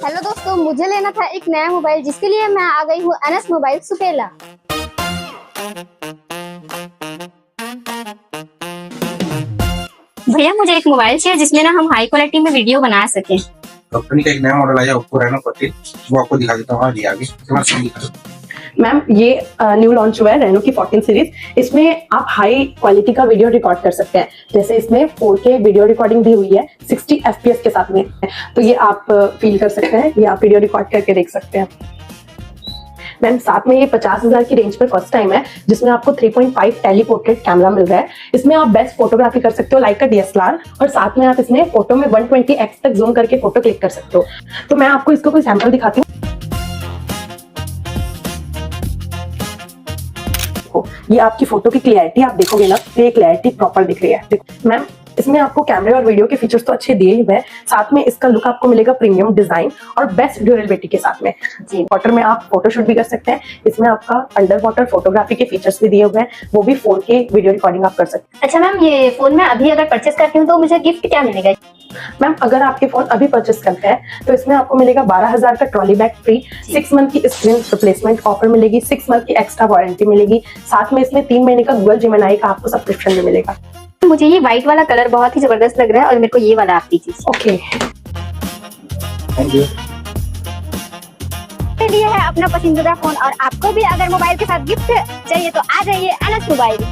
Hello दोस्तों, मुझे लेना था एक नया मोबाइल जिसके लिए मैं आ गई हूँ एनएस मोबाइल सुपेला। भैया मुझे एक मोबाइल चाहिए जिसमें ना हम हाई क्वालिटी में वीडियो बना सकें। कंपनी का एक नया मॉडल आया ओप्पो रेनो 14, वो आपको दिखा देता हूँ। आगे आगे मैम ये न्यू लॉन्च हुआ है रेनो की 14 सीरीज। इसमें आप हाई क्वालिटी का वीडियो रिकॉर्ड कर सकते हैं। जैसे इसमें 4K वीडियो रिकॉर्डिंग भी हुई है 60 FPS के साथ में, तो ये आप फील कर सकते हैं, ये आप वीडियो रिकॉर्ड करके देख सकते हैं। मैम साथ में ये 50,000 की रेंज पर फर्स्ट टाइम है जिसमें आपको 3.5 टेलीपोर्ट्रेट कैमरा मिल रहा है। इसमें आप बेस्ट फोटोग्राफी कर सकते हो लाइक का DSLR, और साथ में आप इसमें फोटो में 120x तक जूम करके फोटो क्लिक कर सकते हो। तो मैं आपको इसको कोई सैंपल दिखाती हूँ। ये आपकी फोटो की क्लियरिटी आप देखोगे ना, तो ये क्लियरिटी प्रॉपर दिख रही है। देखो मैम, इसमें आपको कैमरे और वीडियो के फीचर्स तो अच्छे दिए हुए हैं, साथ में इसका लुक आपको मिलेगा प्रीमियम डिजाइन और बेस्ट ड्यूरेबिलिटी के साथ में। जी, वाटर में आप फोटोशूट भी कर सकते हैं। इसमें आपका अंडर वाटर फोटोग्राफी के फीचर्स भी दिए हुए हैं, वो भी 4K वीडियो रिकॉर्डिंग आप कर सकते हैं। अच्छा मैम, ये फोन मैं अभी अगर परचेस करती हूँ तो मुझे गिफ्ट क्या मिलेगा? मैम अगर आपके फोन अभी परचेस करते हैं तो इसमें आपको मिलेगा 12,000 का ट्रॉली बैग फ्री, 6 मंथ की स्क्रीन रिप्लेसमेंट ऑफर मिलेगी, 6 मंथ की एक्स्ट्रा वारंटी मिलेगी, साथ में इसमें 3 महीने का गूगल जेमिनी का आपको सब्सक्रिप्शन भी मिलेगा। मुझे ये व्हाइट वाला कलर बहुत ही जबरदस्त लग रहा है और मेरे को ये वाला आप दीजिए। Okay, thank you. लिए है अपना पसंदीदा फोन, और आपको भी अगर मोबाइल के साथ गिफ्ट चाहिए तो आ जाइए एनएस मोबाइल।